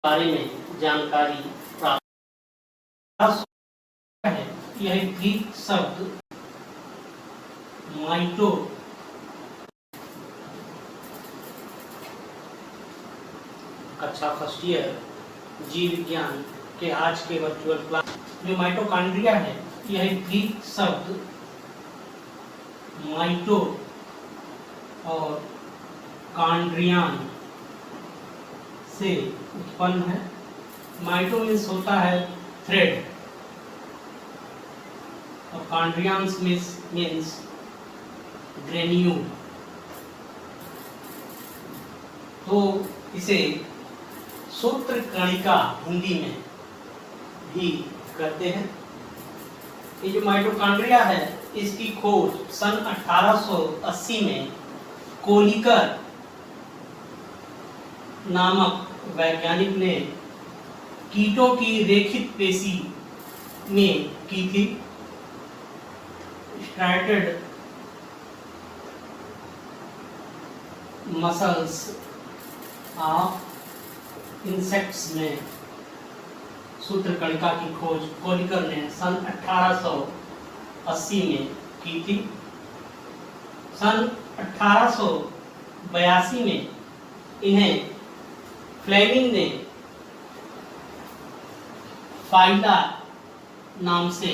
बारे में जानकारी प्राप्त है। यह ग्रीक शब्द माइटो कक्षा फर्स्ट ईयर जीव विज्ञान के आज के वर्चुअल क्लास जो माइटोकॉन्ड्रिया है, यह ग्रीक शब्द माइटो और कॉन्ड्रियान से उत्पन्न है। माइटो मीन्स होता है थ्रेड और कॉन्ड्रियान्स मीन्स ग्रेन्यूल। तो इसे सूत्र कणिका हिंदी में भी कहते हैं। ये जो माइटोकॉन्ड्रिया है, इसकी खोज सन 1880 में कोलिकर नामक वैज्ञानिक ने कीटों की रेखित पेशी में की थी। स्ट्रैटेड मसल्स ऑफ इंसेक्ट्स में सूत्रकणिका की खोज कोलिकर ने सन 1880 में की थी। सन 1882 में इन्हें फ्लेमिंग ने फाइला नाम से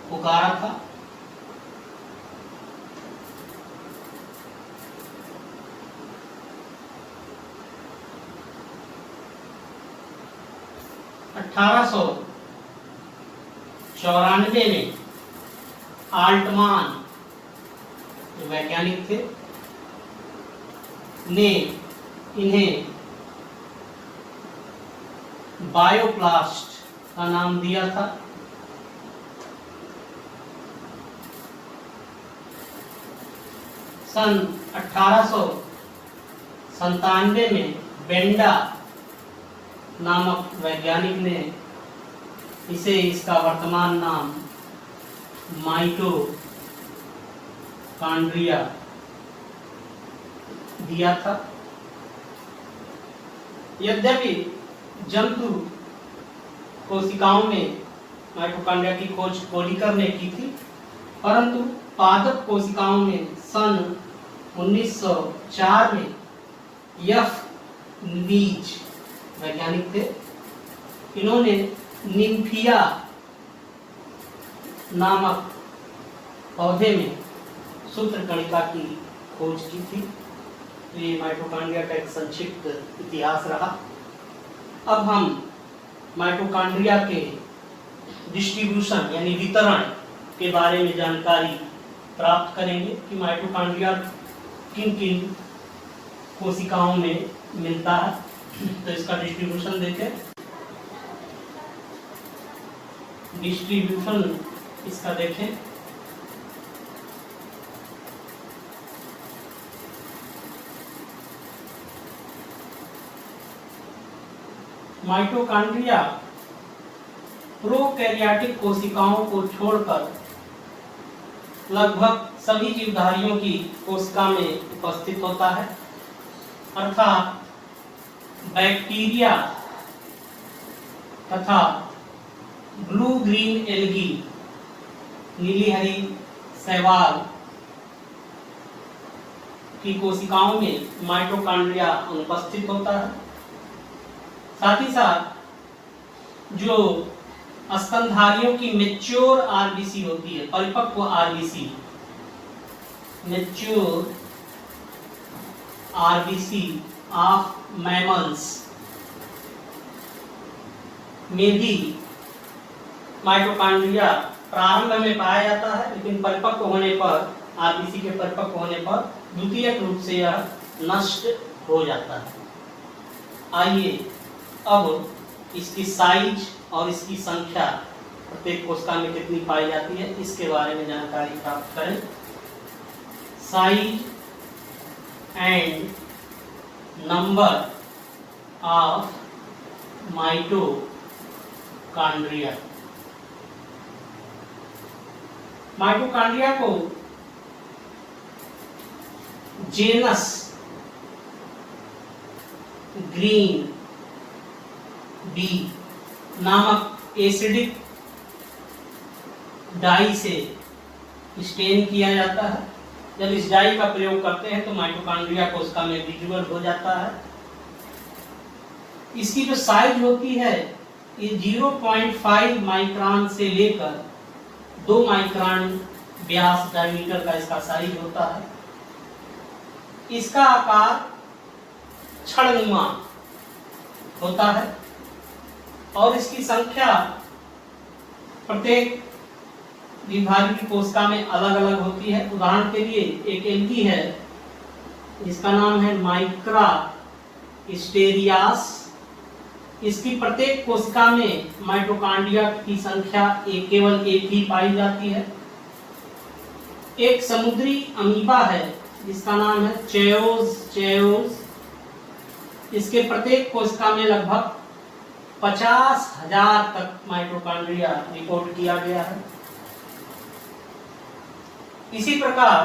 पुकारा था। अठारह में आल्टमान जो वैज्ञानिक थे ने इन्हें बायोप्लास्ट का नाम दिया था। सन 1897 में बेंडा नामक वैज्ञानिक ने इसे इसका वर्तमान नाम माइटोकॉन्ड्रिया दिया था। यद्यपि जंतु कोशिकाओं में माइटोकॉन्ड्रिया की खोज कोलिकर ने की थी, परंतु पादप कोशिकाओं में सन 1904 में एफ नीज वैज्ञानिक थे। इन्होंने निम्फिया नामक पौधे में सूत्रकणिका की खोज की थी। ये माइटोकॉन्ड्रिया का एक संक्षिप्त इतिहास रहा। अब हम माइटोकॉन्ड्रिया के डिस्ट्रीब्यूशन यानी वितरण के बारे में जानकारी प्राप्त करेंगे कि माइटोकॉन्ड्रिया किन किन कोशिकाओं में मिलता है। तो इसका डिस्ट्रीब्यूशन देखें। डिस्ट्रीब्यूशन इसका देखें। माइटोकॉन्ड्रिया प्रोकैरियोटिक कोशिकाओं को छोड़कर लगभग सभी जीवधारियों की कोशिका में उपस्थित होता है, अर्थात बैक्टीरिया तथा ब्लू ग्रीन एल्गी नीली हरी शैवाल की कोशिकाओं में माइटोकॉन्ड्रिया अनुपस्थित होता है। साथ ही साथ जो स्तनधारियों की मैच्योर आरबीसी होती है, परिपक्व RBC, mature RBC of mammals में भी माइटोकॉन्ड्रिया प्रारंभ में पाया जाता है, लेकिन परिपक्व होने पर, आरबीसी के परिपक्व होने पर द्वितीयक रूप से यह नष्ट हो जाता है। आइए अब इसकी साइज और इसकी संख्या प्रत्येक कोशिका में कितनी पाई जाती है इसके बारे में जानकारी प्राप्त करें। Size and number of mitochondria. Mitochondria को जेनस ग्रीन बी नामक एसिडिक डाई से स्टेन किया जाता है। जब इस डाई का प्रयोग करते हैं तो माइटोकॉन्ड्रिया कोशिका में विजुअल हो जाता है। इसकी जो साइज होती है ये 0.5 माइक्रोन से लेकर 2 माइक्रोन व्यास डायमीटर का इसका साइज होता है। इसका आकार छड़नुमा होता है और इसकी संख्या प्रत्येक विभाजक कोशिका में अलग अलग होती है। उदाहरण के लिए एक एल्गी है जिसका नाम है माइक्रा स्टेरियास। इसकी प्रत्येक कोशिका में माइटोकॉन्ड्रिया की संख्या केवल एक ही पाई जाती है। एक समुद्री अमीबा है जिसका नाम है चेओज। इसके प्रत्येक कोशिका में लगभग 50,000 तक माइटोकॉन्ड्रिया रिपोर्ट किया गया है। इसी प्रकार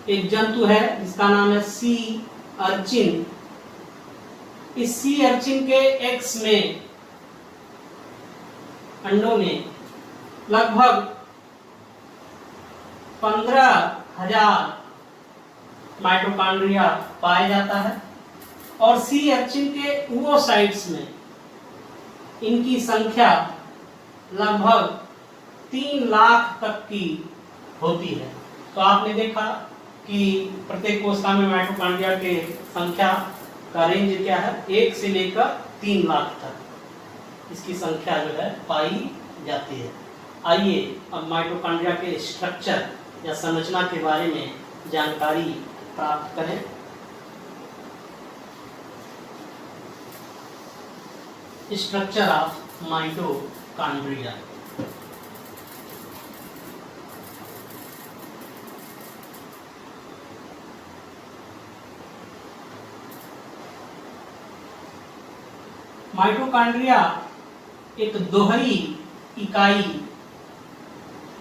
एक जंतु है जिसका नाम है सी अर्चिन। इस सी अर्चिन के एक्स में अंडों में लगभग 15,000 माइटोकॉन्ड्रिया पाया जाता है और सी अर्चिन के oocytes में इनकी संख्या लगभग 3 लाख तक की होती है। तो आपने देखा कि प्रत्येक कोशिका में माइटोकॉन्ड्रिया के संख्या का रेंज क्या है, 1 से लेकर 3 लाख तक इसकी संख्या जो है पाई जाती है। आइए अब माइटोकॉन्ड्रिया के स्ट्रक्चर या संरचना के बारे में जानकारी प्राप्त करें। Structure of mitochondria. माइटोकॉन्ड्रिया एक दोहरी इकाई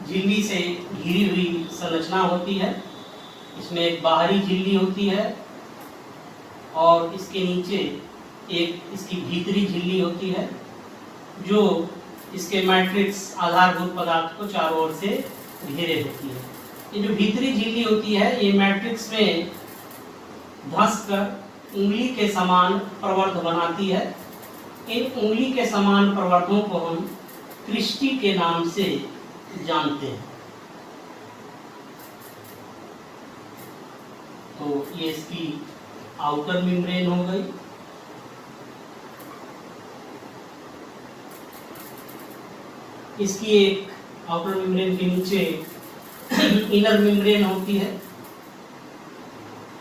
झिल्ली से घिरी हुई संरचना होती है। इसमें एक बाहरी झिल्ली होती है और इसके नीचे एक इसकी भीतरी झिल्ली होती है जो इसके मैट्रिक्स आधारभूत पदार्थ को चारों ओर से घेरे होती है। ये जो भीतरी झिल्ली होती है ये मैट्रिक्स में धंस कर उंगली के समान प्रवर्ध बनाती है। इन उंगली के समान प्रवर्धों को हम क्रिस्टी के नाम से जानते हैं। तो ये इसकी आउटर मेम्ब्रेन हो गई। इसकी एक आउटर मेम्ब्रेन के नीचे इनर मेम्ब्रेन होती है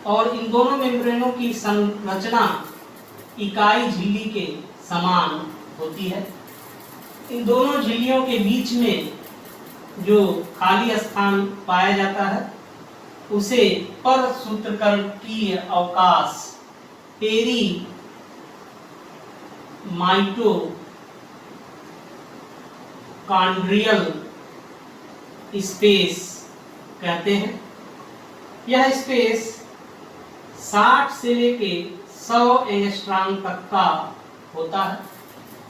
और इन दोनों मेम्ब्रेनों की संरचना इकाई झिल्ली के समान होती है। इन दोनों झिल्लियों के बीच में जो खाली स्थान पाया जाता है उसे परसूत्रकर्णकीय अवकाश पेरी माइटोकॉन्ड्रियल स्पेस कहते हैं। यह स्पेस 60 से लेके 100 एंगस्ट्रॉम तक का होता है।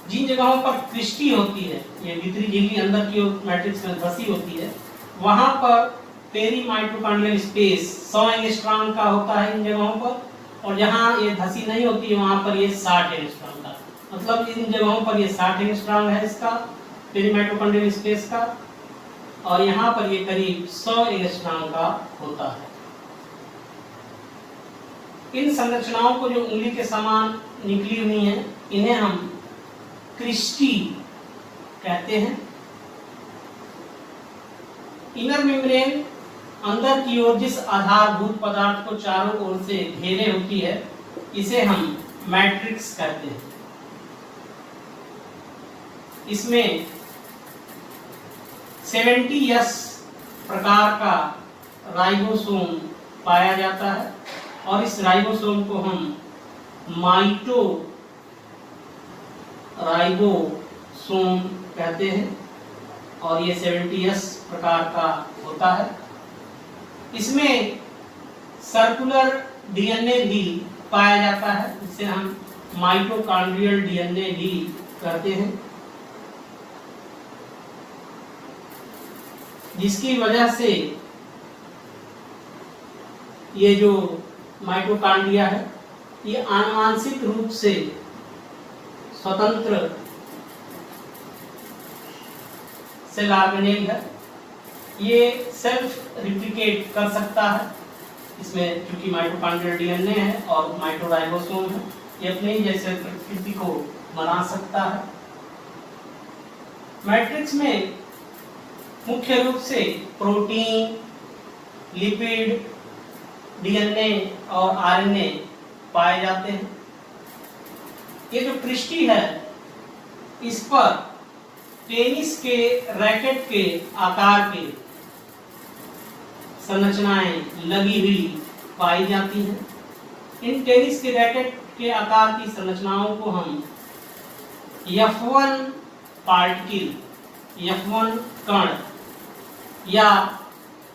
जिन जगहों पर क्रिस्टी होती है, ये भीतरी झिल्ली अंदर की मैट्रिक्स में धसी होती है, वहां पर पेरी माइटोकॉन्ड्रियल स्पेस 100 एंगस्ट्रॉम का होता है इन जगहों पर, और जहां ये धसी नहीं होती है वहां पर ये 60 एंगस्ट्रॉम का, मतलब इन जगहों पर ये 60 एंगस्ट्रॉम है इसका पेरी माइटोकॉन्ड्रियल स्पेस का, और यहाँ पर ये करीब 100 एंगस्ट्रॉम का होता है। इन संरचनाओं को जो उंगली के समान निकली हुई हैं इन्हें हम क्रिस्टी कहते हैं। इनर मेम्ब्रेन अंदर की ओर जिस आधारभूत पदार्थ को चारों ओर से घेरे होती है इसे हम मैट्रिक्स कहते हैं। इसमें 70S प्रकार का राइबोसोम पाया जाता है और इस राइबोसोम को हम माइटो राइबोसोम कहते हैं और ये 70S प्रकार का होता है। इसमें सर्कुलर डीएनए भी पाया जाता है जिसे हम माइटोकॉन्ड्रियल डीएनए भी कहते हैं, जिसकी वजह से ये जो माइटोकॉन्ड्रिया है ये आनुवांशिक रूप से स्वतंत्र सेल ऑर्गेनेल है। ये सेल्फ रिप्लिकेट कर सकता है, इसमें चूंकि माइटोकॉन्ड्रियल डीएनए है और माइटोराइबोसोम है, ये अपने ही जैसे प्रकृति को बना सकता है। मैट्रिक्स में मुख्य रूप से प्रोटीन, लिपिड, डीएनए और आरएनए पाए जाते हैं। ये जो कृष्टि है इस पर टेनिस के रैकेट के आकार के संरचनाएं लगी हुई पाई जाती हैं। इन टेनिस के रैकेट के आकार की संरचनाओं को हम F1 पार्टिकल, F1 कण या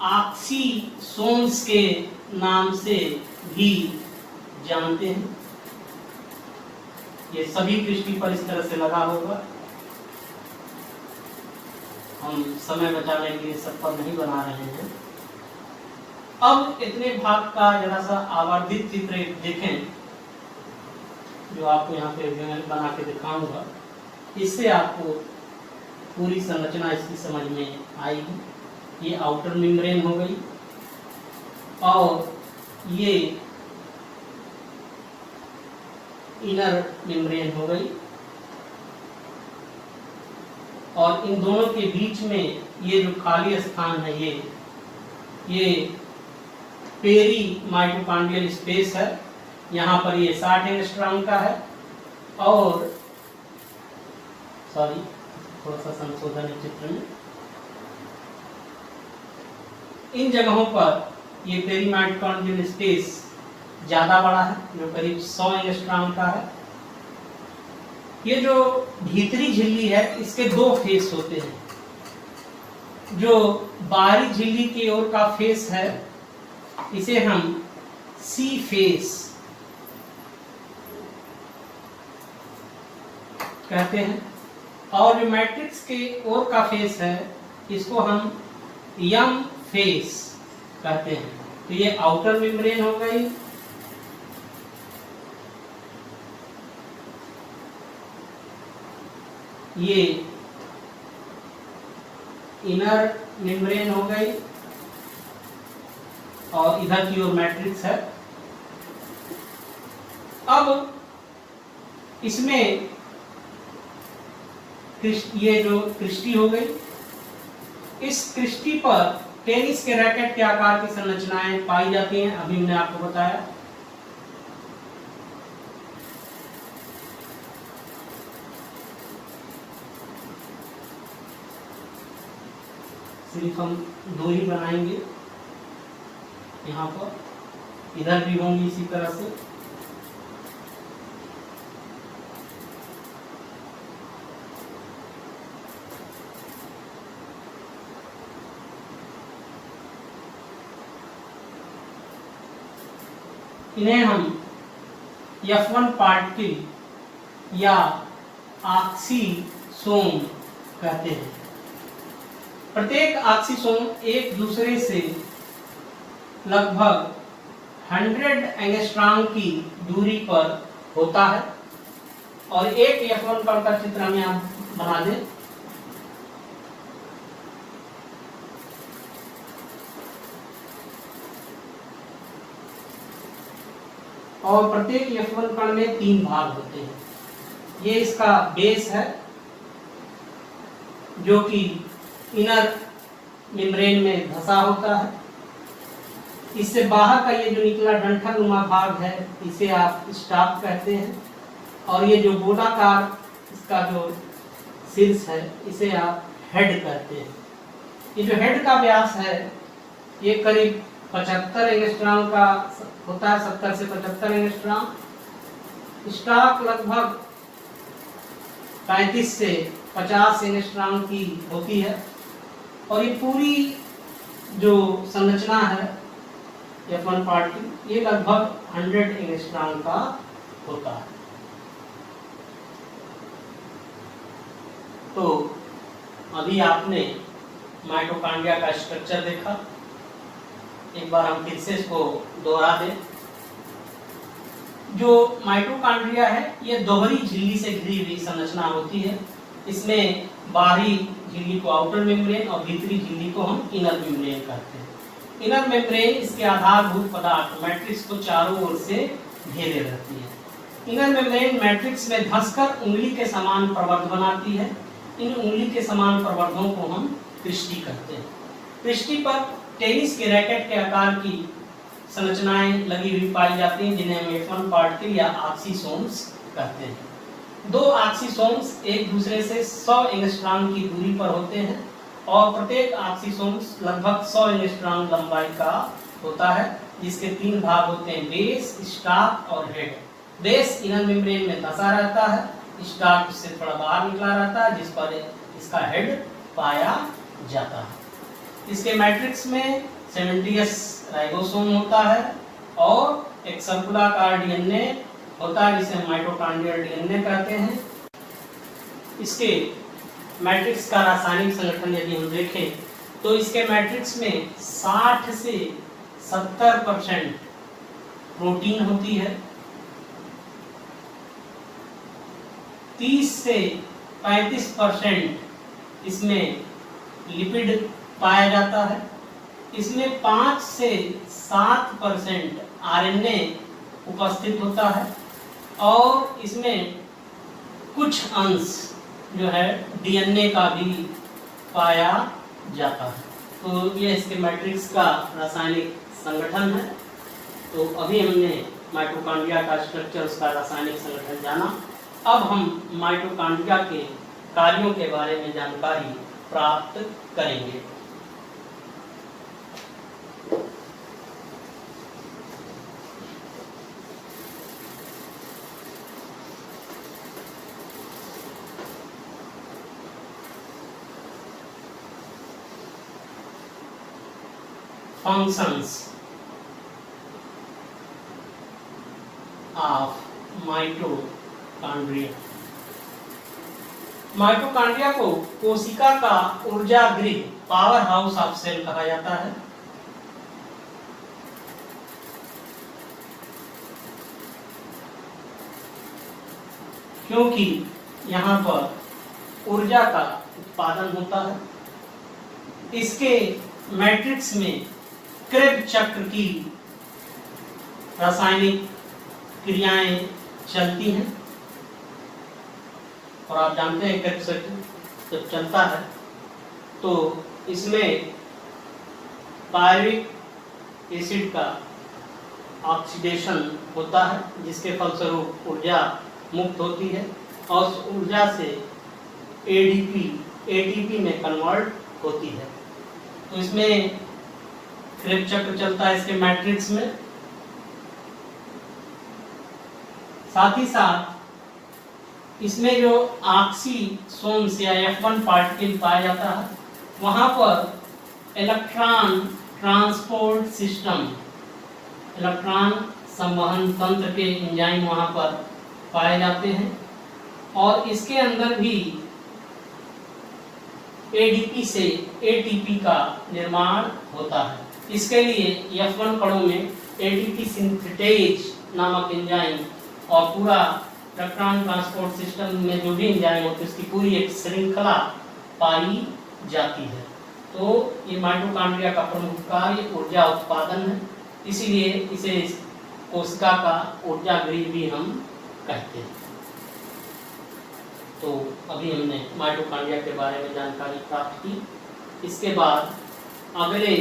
ऑक्सीसोम्स के नाम से भी जानते हैं। ये सभी कृष्टि पर इस तरह से लगा होगा। हम समय बचाने के लिए सब पर नहीं बना रहे हैं। अब इतने भाग का जरा सा आवर्धित चित्र देखें, जो आपको यहाँ पे बना के दिखाऊंगा। इससे आपको पूरी संरचना इसकी समझ में आएगी। ये आउटर मेम्ब्रेन हो गई और ये इनर मेम्ब्रेन हो गई, और इन दोनों के बीच में ये जो खाली स्थान है ये पेरी माइटोकॉन्ड्रियल स्पेस है। यहाँ पर ये 60 एंगस्ट्रॉम का है, और सॉरी थोड़ा सा संशोधन है चित्र में। इन जगहों पर ये पेरी माइटोकॉन्ड्रियल स्पेस ज्यादा बड़ा है, जो करीब 100 एंगस्ट्रॉम का है। ये जो भीतरी झिल्ली है इसके दो फेस होते हैं। जो बाहरी झिल्ली की ओर का फेस है इसे हम सी फेस कहते हैं, और जो मैट्रिक्स के ओर का फेस है इसको हम यम फेस कहते हैं। तो ये आउटर मेम्ब्रेन हो गई, ये इनर मेम्ब्रेन हो गई, और इधर की ओर मैट्रिक्स है। अब इसमें ये जो कृष्टि हो गई, इस कृष्टि पर टेनिस के रैकेट के आकार की संरचनाएं पाई जाती हैं। अभी मैंने आपको बताया। सिर्फ हम दो ही बनाएंगे यहाँ पर, इधर भी होंगी इसी तरह से। इन्हें हम F1 पार्टिकल या ऑक्सीसोम कहते हैं। प्रत्येक ऑक्सीसोम एक दूसरे से लगभग 100 एंगस्ट्रॉम की दूरी पर होता है, और एक F1 कण का चित्र हम यहाँ बना दें। और प्रत्येक F1 कण में 3 भाग होते हैं। ये इसका बेस है जो कि इनर मेम्ब्रेन में धंसा होता है। इससे बाहर का ये जो निकला डंठल नुमा भाग है इसे आप स्टॉक कहते हैं, और ये जो गोलाकार इसका जो शीर्ष है इसे आप हेड कहते हैं। ये जो हेड का व्यास है ये करीब 75 एंगस्ट्रॉम का होता है, 70 से 75 एंगस्ट्रॉम। स्टॉक लगभग 35 से 50 एंगस्ट्रॉम की होती है, और ये पूरी जो संरचना है F1 पार्टिकल ये लगभग 100 एंगस्ट्रॉम का होता है। तो अभी आपने माइटोकॉन्ड्रिया का स्ट्रक्चर देखा। एक बार हम फिर से इसको दोहरा दें। जो माइटोकॉन्ड्रिया है ये दोहरी झिल्ली से घिरी हुई संरचना होती है। इसमें बाहरी झिल्ली को आउटर मेम्ब्रेन और भीतरी झिल्ली को हम इनर मेम्ब्रेन कहते हैं। इनर मेम्ब्रेन इसके आधारभूत पदार्थ मैट्रिक्स को चारों ओर से घेरे रहती है। इनर मेम्ब्रेन मैट्रिक्स में धंसकर उंगली के समान प्रवर्ध बनाती है। इन उंगली के समान प्रवर्धों को हम पृष्ठी कहते हैं। पृष्ठी पर टेनिस के रैकेट के आकार की संरचनाएं लगी हुई पाई जाती हैं, जिन्हें हम F1 पार्टिकल या ऑक्सीसोम्स कहते हैं। दो ऑक्सीसोम्स एक दूसरे से 100 एंगस्ट्रॉम की दूरी पर होते हैं और प्रत्येक ऑक्सीसोम्स लगभग 100 एंगस्ट्रॉम लंबाई का होता है, जिसके 3 भाग होते हैं, बेस, स्टॉक और हेड। बेस इनर मेम्ब्रेन में धंसा रहता है, स्टॉक से थोड़ा बाहर निकला रहता है, जिस पर इसका हेड पाया जाता है। इसके मैट्रिक्स में 70S राइबोसोम होता है और एक सर्कुलाकार डीएनए होता है, जिसे माइटोकॉन्ड्रियल डीएनए कहते हैं। इसके मैट्रिक्स का रासायनिक संगठन यदि हम देखें तो इसके मैट्रिक्स में 60 से 70% प्रोटीन होती है, 30 से 35% इसमें लिपिड पाया जाता है। इसमें 5 से 7% आरएनए उपस्थित होता है और इसमें कुछ अंश जो है डीएनए का भी पाया जाता है। तो ये इसके मैट्रिक्स का रासायनिक संगठन है। तो अभी हमने माइटोकॉन्ड्रिया का स्ट्रक्चर, उसका रासायनिक संगठन जाना। अब हम माइटोकॉन्ड्रिया के कार्यों के बारे में जानकारी प्राप्त करेंगे। Functions of mitochondria. माइटोकॉन्ड्रिया को कोशिका का ऊर्जा गृह, पावर हाउस ऑफ सेल कहा जाता है। क्योंकि यहाँ पर ऊर्जा का उत्पादन होता है। इसके मैट्रिक्स में क्रेब चक्र की रासायनिक क्रियाएं चलती हैं और आप जानते हैं क्रेब चक्र जब चलता है तो इसमें पायरिक एसिड का ऑक्सीडेशन होता है, जिसके फलस्वरूप ऊर्जा मुक्त होती है और उस ऊर्जा से एटीपी में कन्वर्ट होती है। तो इसमें क्रेब चक्र चलता है इसके मैट्रिक्स में। साथ ही साथ इसमें जो ऑक्सीसोम्स या F1 पार्टिकल पाया जाता है, वहाँ पर इलेक्ट्रॉन ट्रांसपोर्ट सिस्टम, इलेक्ट्रॉन संवहन तंत्र के एंजाइम वहाँ पर पाए जाते हैं और इसके अंदर भी एडीपी से एटीपी का निर्माण होता है। इसके लिए F1 कणों में एटीपी सिंथेटेज नामक एंजाइम और पूरा इलेक्ट्रॉन ट्रांसपोर्ट सिस्टम में जो भी एंजाइम होते हैं उसकी पूरी एक श्रृंखला पाई जाती है। तो ये माइटोकॉन्ड्रिया का प्रमुख कार्य ऊर्जा उत्पादन है, इसीलिए इसे कोशिका का ऊर्जा गृह भी हम कहते हैं। तो अभी हमने माइटोकॉन्ड्रिया के बारे में जानकारी प्राप्त की। इसके बाद अगले